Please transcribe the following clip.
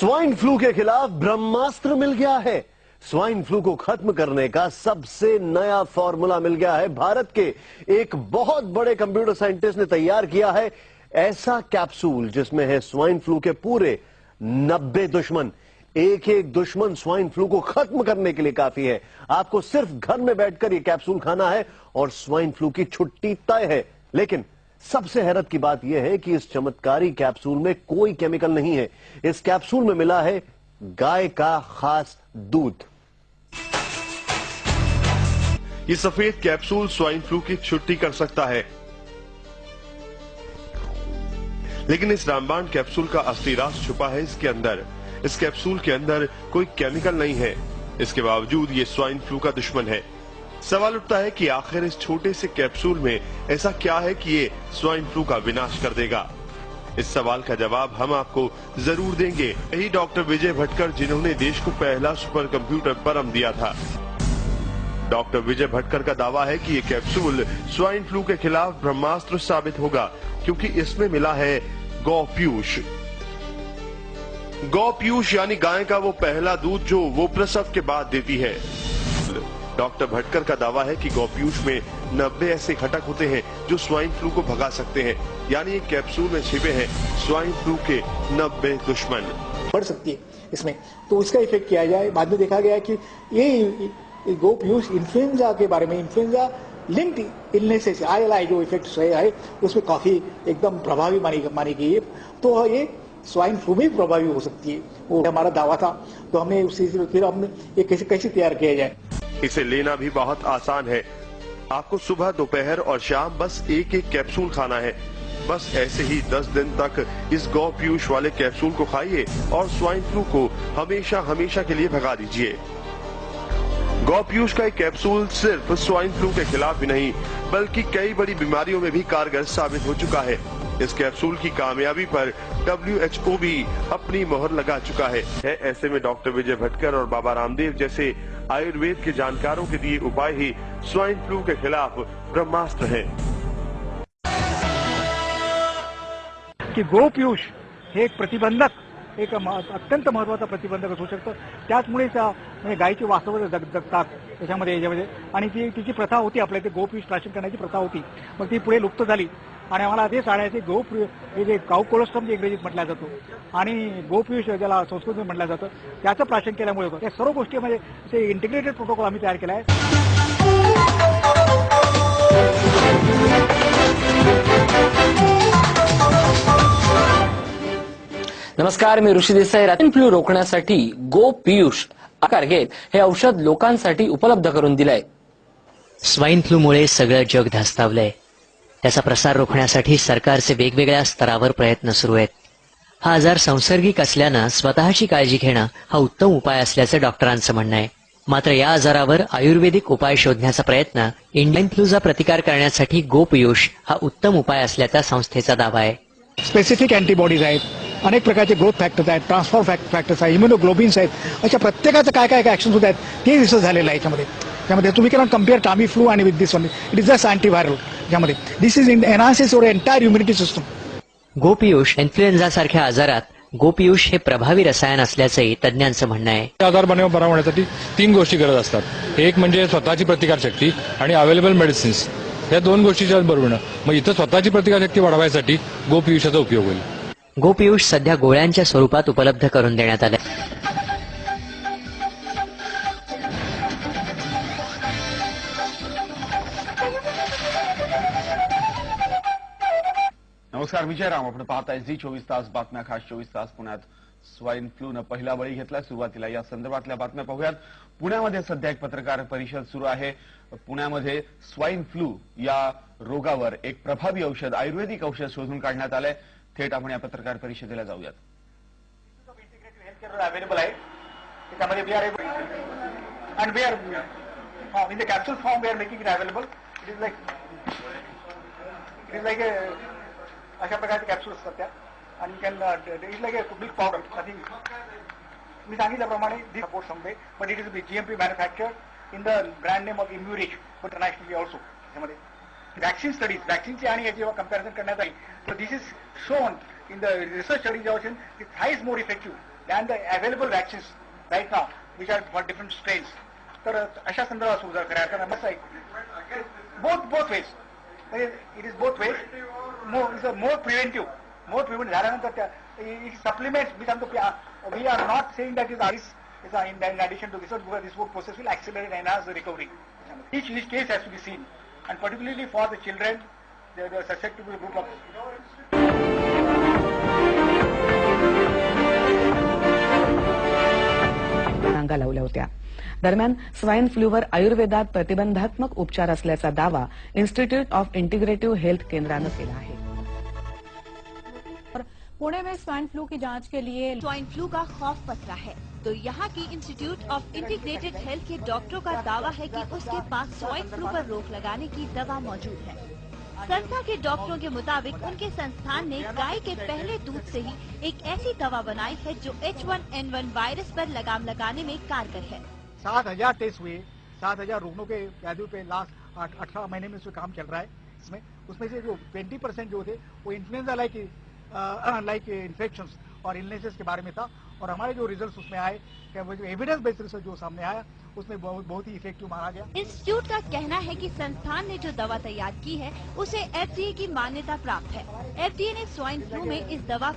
Swine flu के खिलाफ ब्रह्मास्त्र मिल गया है। स्वाइन फ्लू को खत्म करने का सबसे नया फॉर्मूला मिल गया है। भारत के एक बहुत बड़े कंप्यूटर साइंटिस्ट ने तैयार किया है ऐसा कैप्सूल जिसमें है स्वाइन फ्लू के पूरे 90 दुश्मन। एक एक दुश्मन स्वाइन फ्लू को खत्म करने के लिए काफी है। आपको सिर्फ घर में बैठकर यह कैप्सूल खाना है और स्वाइन फ्लू की छुट्टी तय है। लेकिन सबसे हैरत की बात यह है कि इस चमत्कारी कैप्सूल में कोई केमिकल नहीं है। इस कैप्सूल में मिला है गाय का खास दूध। ये सफेद कैप्सूल स्वाइन फ्लू की छुट्टी कर सकता है, लेकिन इस रामबाण कैप्सूल का असली राज छुपा है इसके अंदर। इस कैप्सूल के अंदर कोई केमिकल नहीं है, इसके बावजूद ये स्वाइन फ्लू का दुश्मन है। सवाल उठता है कि आखिर इस छोटे से कैप्सूल में ऐसा क्या है कि ये स्वाइन फ्लू का विनाश कर देगा। इस सवाल का जवाब हम आपको जरूर देंगे। यही डॉक्टर विजय भटकर जिन्होंने देश को पहला सुपर कंप्यूटर परम दिया था। डॉक्टर विजय भटकर का दावा है कि ये कैप्सूल स्वाइन फ्लू के खिलाफ ब्रह्मास्त्र साबित होगा, क्योंकि इसमें मिला है गौपीयूष। गौपीयूष यानी गाय का वो पहला दूध जो वो प्रसव के बाद देती है। डॉक्टर भटकर का दावा है कि गौपीयूष में 90 ऐसे घटक होते हैं जो स्वाइन फ्लू को भगा सकते हैं, यानी एक कैप्सूल में छिपे हैं स्वाइन फ्लू के 90 दुश्मन। बढ़ सकती है इसमें, तो उसका इफेक्ट किया जाए। बाद में देखा गया कि ये गौपीयूष इन्फ्लुएंजा के बारे में, इन्फ्लुएंजा लिंक्ड इलनेसेस ILI जो इफेक्ट है उसमें काफी एकदम प्रभावी मानी गई है। तो ये स्वाइन फ्लू में प्रभावी हो सकती है, वो हमारा दावा था। तो हमने उसी फिर हमने ये कैसे तैयार किया जाए। इसे लेना भी बहुत आसान है। आपको सुबह, दोपहर और शाम बस एक एक कैप्सूल खाना है। बस ऐसे ही 10 दिन तक इस गौपीयूष वाले कैप्सूल को खाइए और स्वाइन फ्लू को हमेशा हमेशा के लिए भगा दीजिए। गौपीयूष का एक कैप्सूल सिर्फ स्वाइन फ्लू के खिलाफ ही नहीं, बल्कि कई बड़ी बीमारियों में भी कारगर साबित हो चुका है। इस कैप्सूल की कामयाबी पर WHO भी अपनी मोहर लगा चुका है। ऐसे में डॉक्टर विजय भटकर और बाबा रामदेव जैसे आयुर्वेद के जानकारों के दिए उपाय ही स्वाइन फ्लू के खिलाफ ब्रह्मास्त्र है। की गौपीयूष हे एक प्रतिबंधक, एक अत्यंत महत्वाचा प्रतिबंधक असू शकतं। त्याचमुळे म्हणजे गायीची वास्तव जगतात त्याच्यामध्ये आणि तिची प्रथा होती, आपल्या इथे गौपीयूष प्राशन करण्याची प्रथा होती। मग ती पुढे लुप्त झाली आणि आम्हाला ते साड्याचे हे जे काऊ कोलोस्ट्रम जे इंग्रजीत म्हटला जातो आणि गौपीयूष ज्याला संस्कृतीत म्हटलं जातं त्याचं प्राशन केल्यामुळे त्या सर्व गोष्टीमध्ये ते इंटिग्रेटेड प्रोटोकॉल आम्ही तयार केला आहे। नमस्कार, मी ऋषी देसाई। स्वाइन फ्लू रोखण्यासाठी गौपीयूष आकार घेत हे औषध लोकांसाठी उपलब्ध करून दिलंय। स्वाइन फ्लूमुळे सगळं जग धास्तावलंय। त्याचा प्रसार रोखण्यासाठी सरकारचे वेगवेगळ्या स्तरावर प्रयत्न सुरू आहेत। हा आजार संसर्गिक असल्यानं स्वतःची काळजी घेणं हा उत्तम उपाय असल्याचं डॉक्टरांचं म्हणणं आहे। मात्र या आजारावर आयुर्वेदिक उपाय शोधण्याचा प्रयत्न इंडियन फ्लूचा प्रतिकार करण्यासाठी गौपीयूष हा उत्तम उपाय असल्याचा संस्थेचा दावा आहे। स्पेसिफिक अँटीबॉडीज आहेत, अनेक प्रकारचे ग्रोथ फॅक्टर्स आहेत, ट्रान्सफॉर फॅक्टर्स आहेत, इम्युनोग्लोबिन्स आहेत। अशा प्रत्येकाचं काय ऍक्शन्स होत आहेत ते रिसर्च झालेलं आहे याच्यामध्ये। त्यामध्ये तुम्ही कॅनॉट कम्पेअर टामी फ्लू आणि with this one, it is just antiviral. यामध्ये this is enhances your entire immunity system. गौपीयूष इन्फ्लुएन्झा सारख्या आजारात गौपीयूष हे प्रभावी रसायन असल्याचंही तज्ज्ञांचं म्हणणं आहे। आजार बरा होण्यासाठी 3 गोष्टी गरज असतात। एक म्हणजे स्वतःची प्रतिकारशक्ती आणि अवेलेबल मेडिसिन्स, या 2 गोष्टीच्या बरोबर मग इथं स्वतःची प्रतिकारशक्ती वाढवायसाठी गौपीयूषाचा उपयोग होईल। गौपीयूष सध्या गोळ्यांच्या स्वरूपात उपलब्ध करून देण्यात आलं। नमस्कार, विजय राम। आपण पाहताय झी24 तास बातम्या, खास 24 तास। पुण्यात स्वाइन फ्लूनं पहिला बळी घेतला। सुरुवातीला या संदर्भातल्या बातम्या पाहूयात। पुण्यामध्ये सध्या एक पत्रकार परिषद सुरू आहे। पुण्यामध्ये स्वाइन फ्लू या रोगावर एक प्रभावी औषध, आयुर्वेदिक औषध शोधून काढण्यात आलंय। थेट आपण या पत्रकार परिषदेला जाऊयात। अवेलेबल आहे त्यामध्ये we are and we are in the capsule form we are making it available. It is like अशा प्रकारचे कॅप्सूल असतात त्या, आणि can it like milk powder. Nothing मी सांगितल्याप्रमाणे this support someday, but it is GMP manufactured in the brand name of Immurich internationally also. त्यामध्ये vaccine studies, वॅक्सिनची आणि याची जेव्हा कंपॅरिझन करण्यात आली, तर this is shown in the research studies it highs more effective and the available vaccines right now, which are for different strains. तर अशा संदर्भात सुरू करायला कारण मस्त आहे both ways. It is both ways. More preventive झाल्यानंतर त्या it supplements. मी सांगतो we are not saying that is in addition to this process will accelerate and enhance the recovery. Each case has to be seen, and particularly for the children, they are susceptible group of. रांगा लावल्या होत्या. दरम्यान swine फ्लूवर आयुर्वेदात प्रतिबंधात्मक उपचार असल्याचा दावा institute of integrative health केंद्रानं केला आहे. पुणे में स्वाइन फ्लू की जांच के लिए स्वाइन फ्लू का खौफ पसरा है, तो यहाँ की इंस्टीट्यूट ऑफ इंटीग्रेटेड हेल्थ के डॉक्टरों का दावा है कि उसके पास स्वाइन फ्लू पर रोक लगाने की दवा मौजूद है. संस्था के डॉक्टरों के मुताबिक उनके संस्थान ने गाय के पहले दूध से ही एक ऐसी दवा बनाई है जो H1N1 वायरस पर लगाम लगाने में कारगर है. 7,000 टेस्ट हुए, 7,000 रोगियों के व्याधियों पे लास्ट 18 महीने में काम चल रहा है. उसमें से जो 20% जो थे वो इन्फ्लुएंजा लाइक इन्फेक्शंस और इलनेसेस के बारे में था. और हमारे जो रिजल्ट्स उसमें आए, एविडेंस बेस्ड रिसर्च जो सामने आया, उसमें बहुत ही इफेक्टिव माना गया. इंस्टीट्यूट का कहना है कि संस्थान ने जो दवा तैयार की है उसे FDA की मान्यता प्राप्त है. FDA ने स्वाइन फ्लू में इस दवा